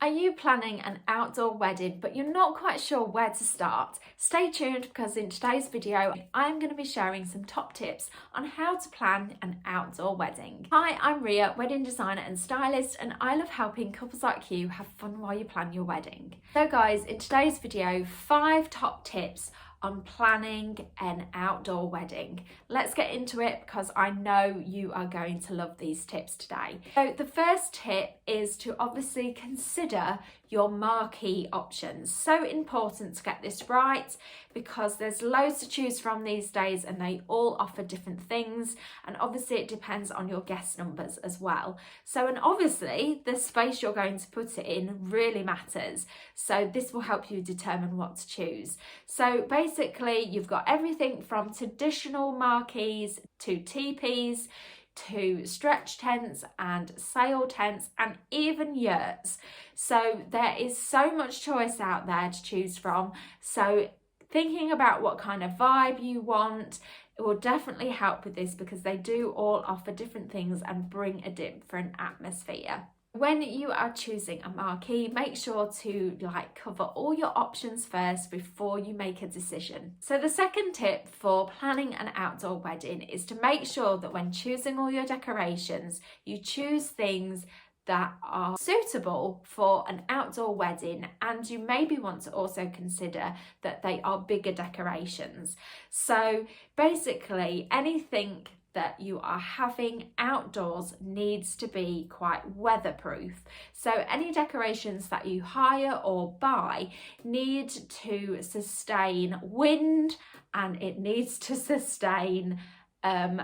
Are you planning an outdoor wedding but you're not quite sure where to start? Stay tuned because in today's video I'm going to be sharing some top tips on how to plan an outdoor wedding. Hi, I'm Ria, wedding designer and stylist, and I love helping couples like you have fun while you plan your wedding. So guys, in today's video, 5 top tips on planning an outdoor wedding. Let's get into it because I know you are going to love these tips today. So the first tip is to obviously consider your marquee options. So important to get this right because there's loads to choose from these days and they all offer different things, and obviously it depends on your guest numbers as well. So, and obviously the space you're going to put it in really matters. So this will help you determine what to choose. So basically you've got everything from traditional marquees to teepees to stretch tents and sail tents and even yurts. So there is so much choice out there to choose from. So thinking about what kind of vibe you want, it will definitely help with this because they do all offer different things and bring a different atmosphere. When you are choosing a marquee, make sure to cover all your options first before you make a decision. So the second tip for planning an outdoor wedding is to make sure that when choosing all your decorations, you choose things that are suitable for an outdoor wedding, and you maybe want to also consider that they are bigger decorations. So basically anything that you are having outdoors needs to be quite weatherproof. So any decorations that you hire or buy need to sustain wind, and it needs to sustain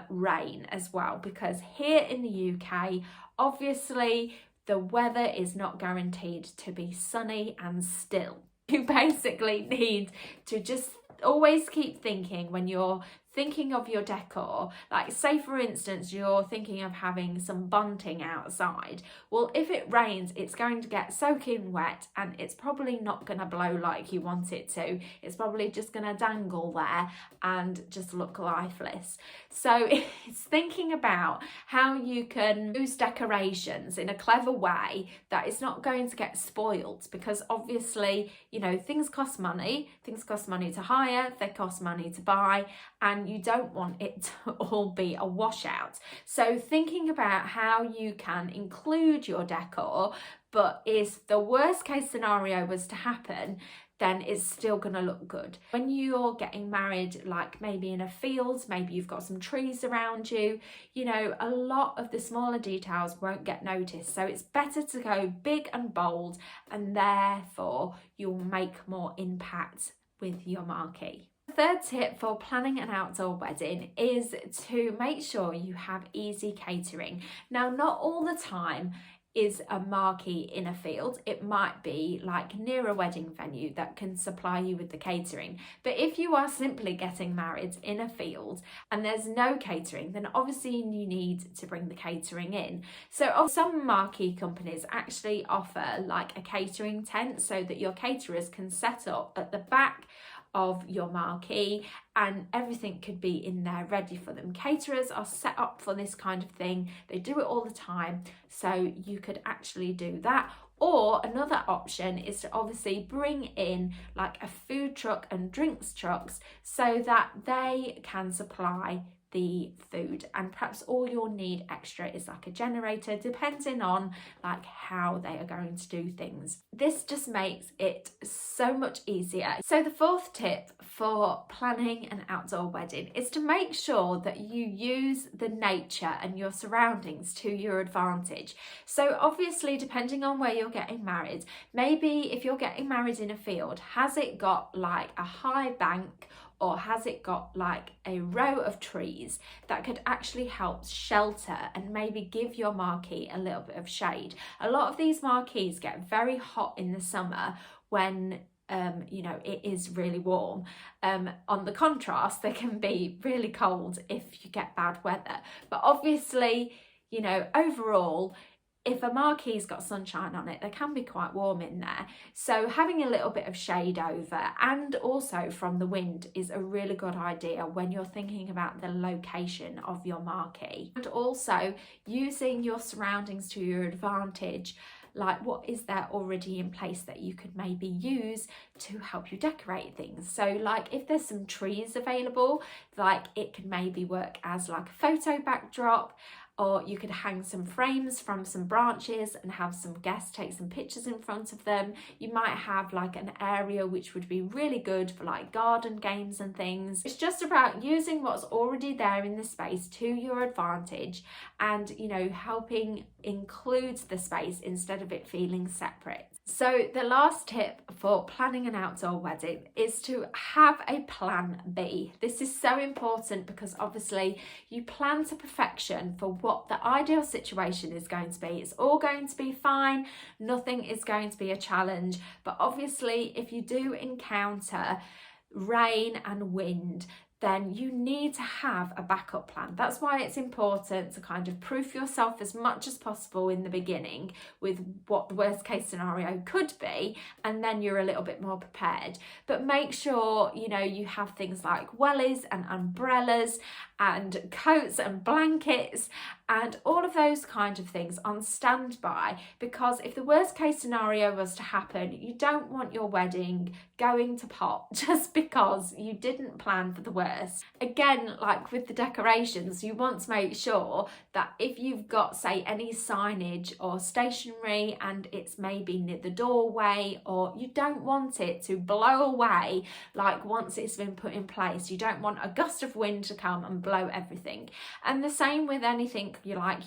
rain as well, because here in the UK obviously the weather is not guaranteed to be sunny and still. You basically need to just always keep thinking when you're thinking of your decor, like say for instance you're thinking of having some bunting outside. Well, if it rains it's going to get soaking wet and it's probably not going to blow like you want it to. It's probably just going to dangle there and just look lifeless. So it's thinking about how you can use decorations in a clever way that is not going to get spoiled, because obviously, you know, things cost money to hire, they cost money to buy, and you don't want it to all be a washout. So thinking about how you can include your decor, but if the worst case scenario was to happen, then it's still going to look good. When you're getting married, like maybe in a field, maybe you've got some trees around you, you know, a lot of the smaller details won't get noticed. So it's better to go big and bold, and therefore you'll make more impact with your marquee. The third tip for planning an outdoor wedding is to make sure you have easy catering. Now, not all the time is a marquee in a field. It might be like near a wedding venue that can supply you with the catering. But if you are simply getting married in a field and there's no catering, then obviously you need to bring the catering in. So some marquee companies actually offer like a catering tent so that your caterers can set up at the back of your marquee and everything could be in there ready for them. Caterers are set up for this kind of thing. They do it all the time. So you could actually do that. Or another option is to obviously bring in like a food truck and drinks trucks so that they can supply the food, and perhaps all you'll need extra is like a generator, depending on like how they are going to do things. This just makes it so much easier. So the fourth tip for planning an outdoor wedding is to make sure that you use the nature and your surroundings to your advantage. So obviously, depending on where you're getting married, maybe if you're getting married in a field, has it got like a high bank, or has it got like a row of trees that could actually help shelter and maybe give your marquee a little bit of shade? A lot of these marquees get very hot in the summer when you know, it is really warm. On the contrast, they can be really cold if you get bad weather. But obviously, you know, overall, if a marquee's got sunshine on it, they can be quite warm in there. So having a little bit of shade over and also from the wind is a really good idea when you're thinking about the location of your marquee. And also using your surroundings to your advantage like what is there already in place that you could maybe use to help you decorate things. So like if there's some trees available, like it could maybe work as like a photo backdrop, or you could hang some frames from some branches and have some guests take some pictures in front of them. You might have like an area which would be really good for like garden games and things. It's just about using what's already there in the space to your advantage and, you know, helping include the space instead of it feeling separate. So the last tip for planning an outdoor wedding is to have a plan B. This is so important because obviously you plan to perfection for what the ideal situation is going to be. It's all going to be fine. Nothing is going to be a challenge. But obviously if you do encounter rain and wind, then you need to have a backup plan. That's why it's important to kind of proof yourself as much as possible in the beginning with what the worst case scenario could be, and then you're a little bit more prepared. But make sure, you know, you have things like wellies and umbrellas and coats and blankets and all of those kind of things on standby, because if the worst case scenario was to happen, you don't want your wedding going to pot just because you didn't plan for the worst. Again, like with the decorations, you want to make sure that if you've got, say, any signage or stationery and it's maybe near the doorway, or you don't want it to blow away like once it's been put in place. You don't want a gust of wind to come and blow everything. And the same with anything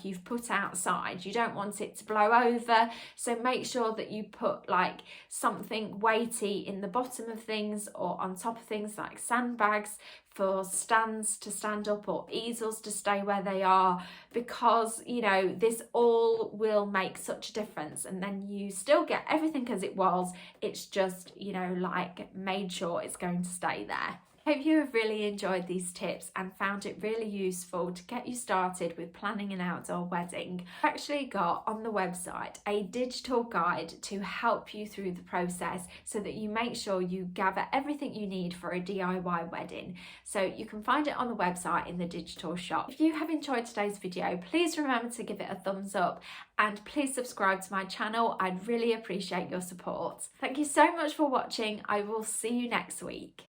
you've put outside. You don't want it to blow over, so make sure that you put like something weighty in the bottom of things or on top of things, like sandbags for stands to stand up or easels to stay where they are, because you know this all will make such a difference, and then you still get everything as it was. It's just, you know, like made sure it's going to stay there. Hope you have really enjoyed these tips and found it really useful to get you started with planning an outdoor wedding. I've actually got on the website a digital guide to help you through the process so that you make sure you gather everything you need for a DIY wedding. So you can find it on the website in the digital shop. If you have enjoyed today's video, please remember to give it a thumbs up and please subscribe to my channel. I'd really appreciate your support. Thank you so much for watching. I will see you next week.